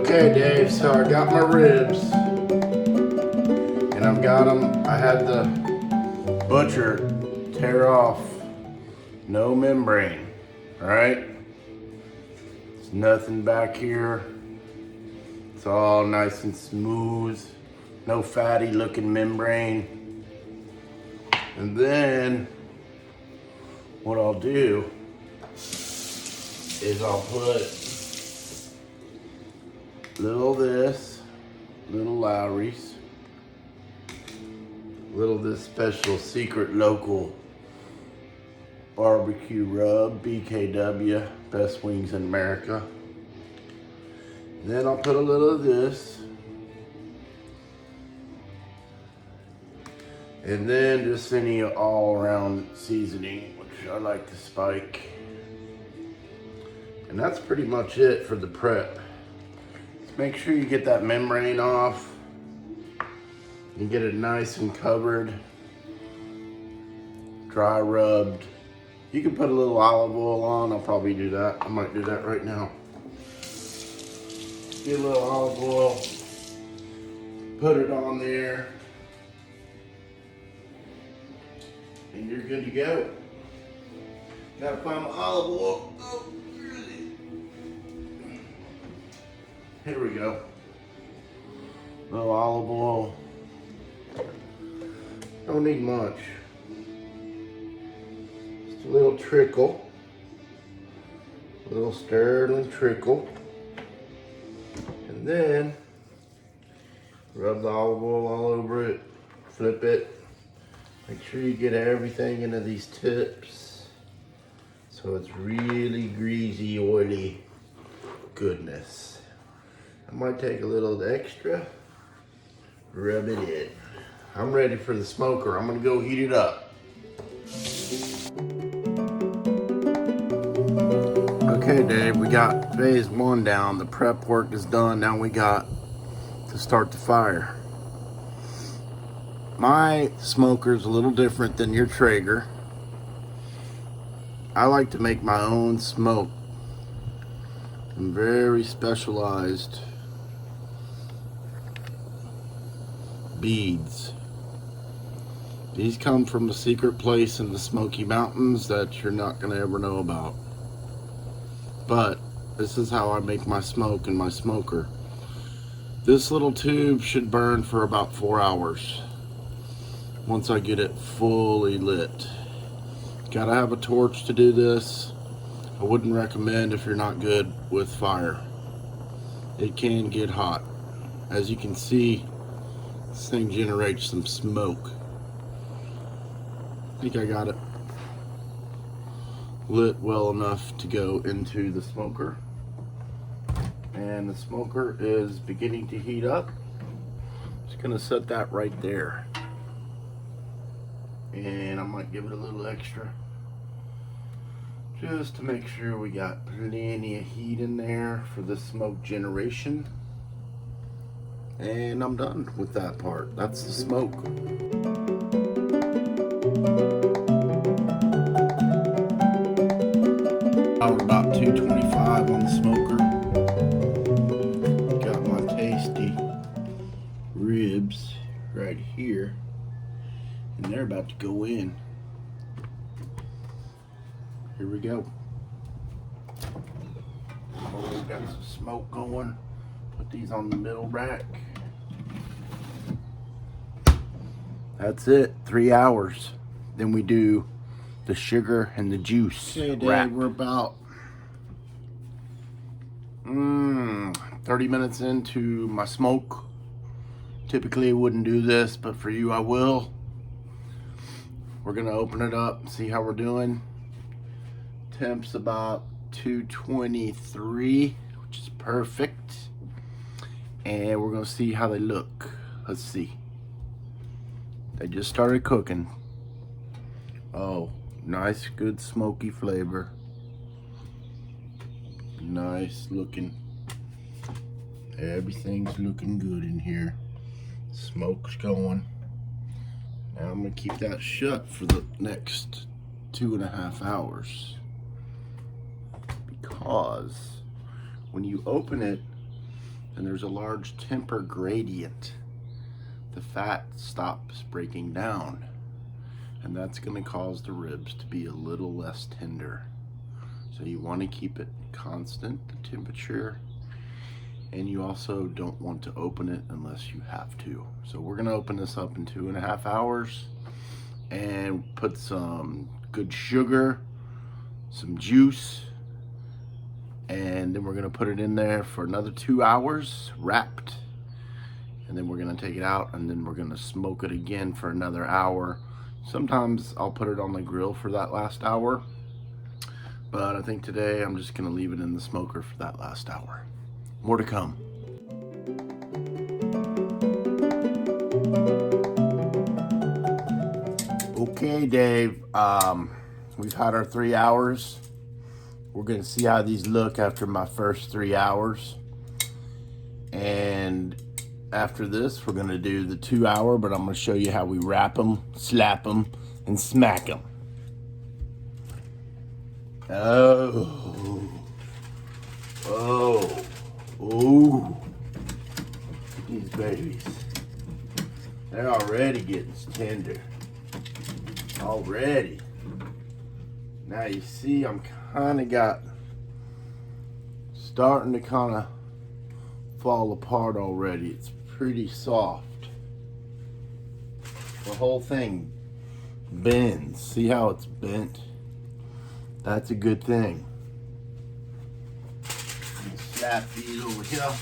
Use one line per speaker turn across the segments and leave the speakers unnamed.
Okay, Dave, so I got my ribs and I've got them. I had the butcher tear off no membrane, all right? There's nothing back here. It's all nice and smooth, no fatty looking membrane. And then what I'll do is I'll put little this, little Lowry's, little this special secret local barbecue rub, BKW, best wings in America. Then I'll put a little of this. And then just any all around seasoning, which I like to spike. And that's pretty much it for the prep. Make sure you get that membrane off and get it nice and covered, dry rubbed. You can put a little olive oil on. I'll probably do that. I might do that right now. Get a little olive oil, put it on there, and you're good to go. Gotta find my olive oil. Oh. Here we go. Little olive oil. Don't need much. Just a little trickle. A little sterling trickle. And then rub the olive oil all over it. Flip it. Make sure you get everything into these tips so it's really greasy, oily goodness. I might take a little extra, rub it in. I'm ready for the smoker. I'm gonna go heat it up. Okay, Dave, we got phase one down. The prep work is done. Now we got to start the fire. My smoker is a little different than your Traeger. I like to make my own smoke. I'm very specialized beads. These come from a secret place in the Smoky Mountains that you're not gonna ever know about. But this is how I make my smoke in my smoker. This little tube should burn for about 4 hours once I get it fully lit. Gotta have a torch to do this. I wouldn't recommend if you're not good with fire. It can get hot. As you can see, this thing generates some smoke. I think I got it lit well enough to go into the smoker. And the smoker is beginning to heat up. Just gonna set that right there. And I might give it a little extra, just to make sure we got plenty of heat in there for the smoke generation. And I'm done with that part. That's the smoke. About 225 on the smoker. Got my tasty ribs right here, and they're about to go in. Here we go. Oh, we've got some smoke going. Put these on the middle rack. That's it, 3 hours. Then we do the sugar and the juice. Okay, Dave, we're about 30 minutes into my smoke. Typically I wouldn't do this, but for you I will. We're gonna open it up and see how we're doing. Temp's about 223, which is perfect. And we're gonna see how they look. Let's see. They just started cooking. Oh, nice, good smoky flavor. Nice looking. Everything's looking good in here. Smoke's going. Now I'm gonna keep that shut for the next 2.5 hours. Because when you open it, and there's a large temper gradient. The fat stops breaking down, and that's going to cause the ribs to be a little less tender. So you want to keep it constant, the temperature, and you also don't want to open it unless you have to. So we're going to open this up in 2.5 hours and put some good sugar, some juice, and then we're going to put it in there for another 2 hours wrapped, and then we're going to take it out, and then we're going to smoke it again for another hour. Sometimes I'll put it on the grill for that last hour, but I think today I'm just going to leave it in the smoker for that last hour. More to come. Okay, Dave, we've had our 3 hours. We're gonna see how these look after my first 3 hours. And after this, we're gonna do the 2 hour, but I'm gonna show you how we wrap them, slap them, and smack them. Oh, ooh, these babies. They're already getting tender. Already. Now you see I'm starting to kind of fall apart already. It's pretty soft. The whole thing bends. See how it's bent? That's a good thing. Slap these over here.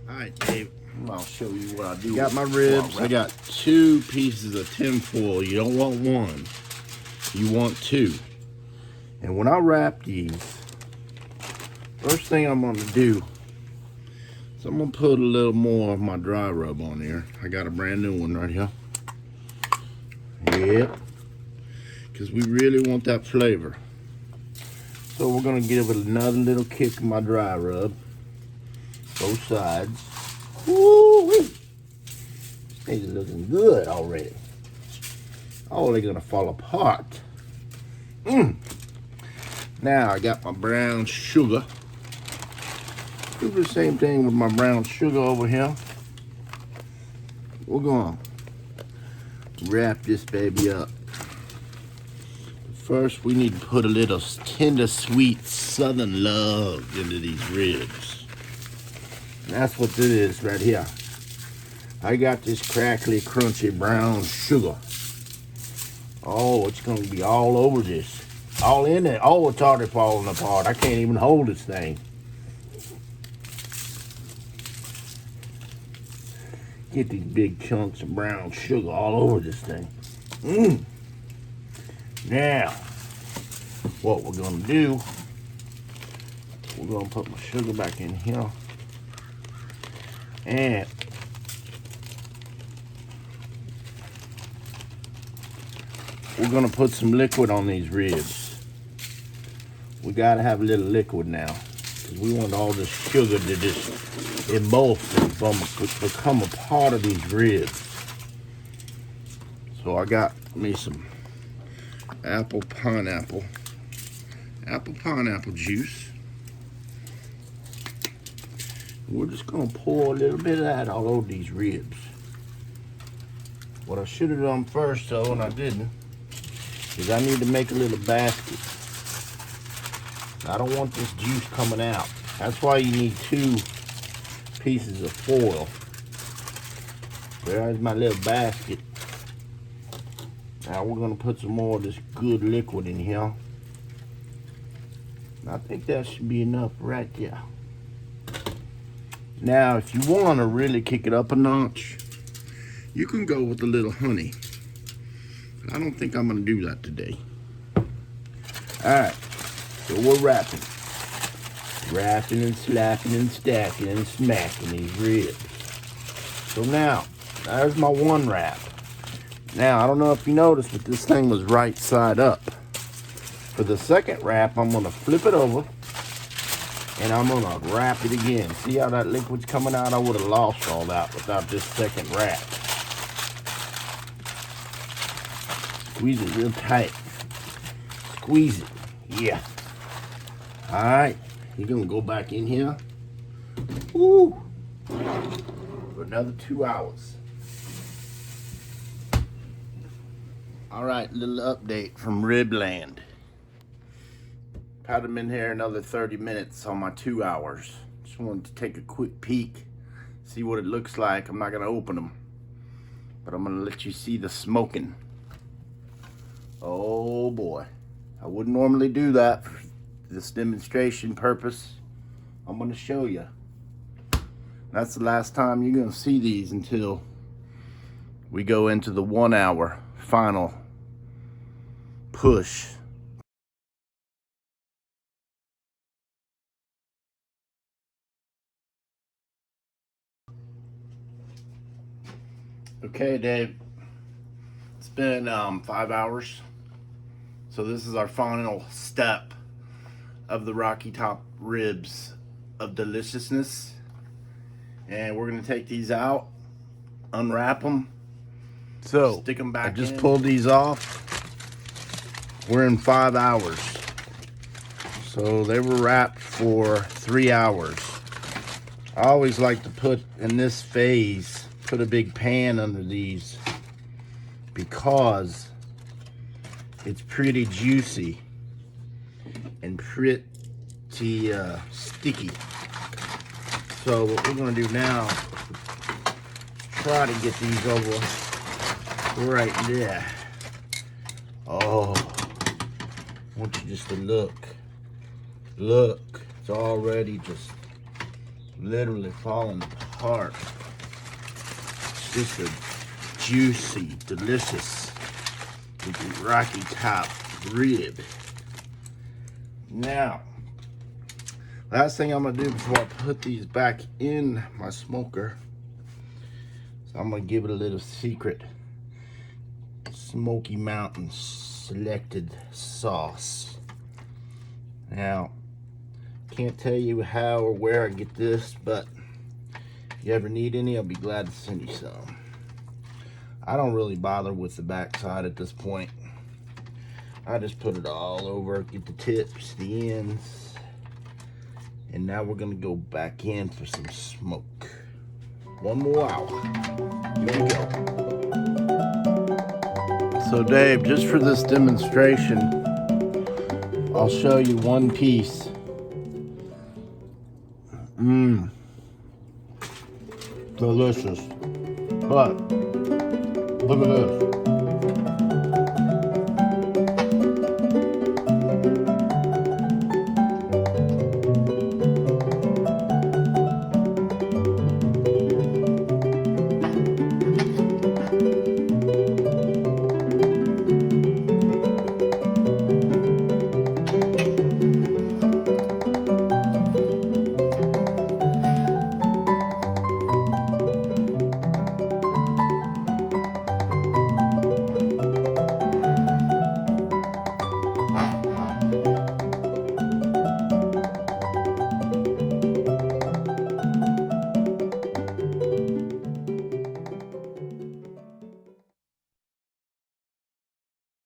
Alright, Dave, I'll show you what I do. Got my ribs. I got 2 pieces of tin foil. You don't want 1. You want 2. And when I wrap these, first thing I'm going to do is I'm going to put a little more of my dry rub on here. I got a brand new one right here. Yep. Because we really want that flavor. So we're going to give it another little kick of my dry rub. Both sides. Woo-wee. These are looking good already. Oh, they're going to fall apart. Now I got my brown sugar. Do the same thing with my brown sugar over here. We're going to wrap this baby up. First, we need to put a little tender, sweet southern love into these ribs. And that's what this is right here. I got this crackly, crunchy brown sugar. Oh, it's going to be all over this. All in it. Oh, it's already falling apart. I can't even hold this thing. Get these big chunks of brown sugar all over this thing. Now, what we're going to do, we're going to put my sugar back in here. And we're going to put some liquid on these ribs. We got to have a little liquid now, because we want all this sugar to just emulse and become a part of these ribs. So I got me some apple pineapple juice. We're just going to pour a little bit of that all over these ribs. What I should have done first, though, and I didn't, is I need to make a little basket. I don't want this juice coming out. That's why you need 2 pieces of foil. There's my little basket. Now we're going to put some more of this good liquid in here. I think that should be enough right there. Now, if you want to really kick it up a notch, you can go with a little honey. But I don't think I'm going to do that today. Alright, so we're wrapping. Wrapping and slapping and stacking and smacking these ribs. So now, there's my 1 wrap. Now, I don't know if you noticed, but this thing was right side up. For the second wrap, I'm going to flip it over, and I'm going to wrap it again. See how that liquid's coming out? I would have lost all that without this second wrap. Squeeze it real tight. Squeeze it. Yeah. All right. You're going to go back in here. Woo. for another 2 hours. All right, little update from Ribland. Had them in here another 30 minutes on my 2 hours. Just wanted to take a quick peek, see what it looks like. I'm not gonna open them, but I'm gonna let you see the smoking. Oh boy, I wouldn't normally do that for this demonstration purpose. I'm gonna show you. That's the last time you're gonna see these until we go into the 1 hour final push. Okay, Dave, it's been 5 hours. So this is our final step of the Rocky Top ribs of deliciousness. And we're gonna take these out, unwrap them, so stick them back in. I just pulled these off. We're in 5 hours. So they were wrapped for 3 hours. I always like to put, in this phase, put a big pan under these because it's pretty juicy and pretty sticky. So what we're gonna do now is try to get these over right there. Oh, I want you just to look. Look, it's already just literally falling apart. It's just a juicy, delicious Rocky Top rib. Now, last thing I'm gonna do before I put these back in my smoker, so I'm gonna give it a little secret Smoky Mountain selected sauce. Now, can't tell you how or where I get this, but if you ever need any, I'll be glad to send you some. I don't really bother with the backside at this point. I just put it all over, get the tips, the ends, and now we're gonna go back in for some smoke. 1 more hour. Here we go. So Dave, just for this demonstration, I'll show you one piece. Delicious. But look at this.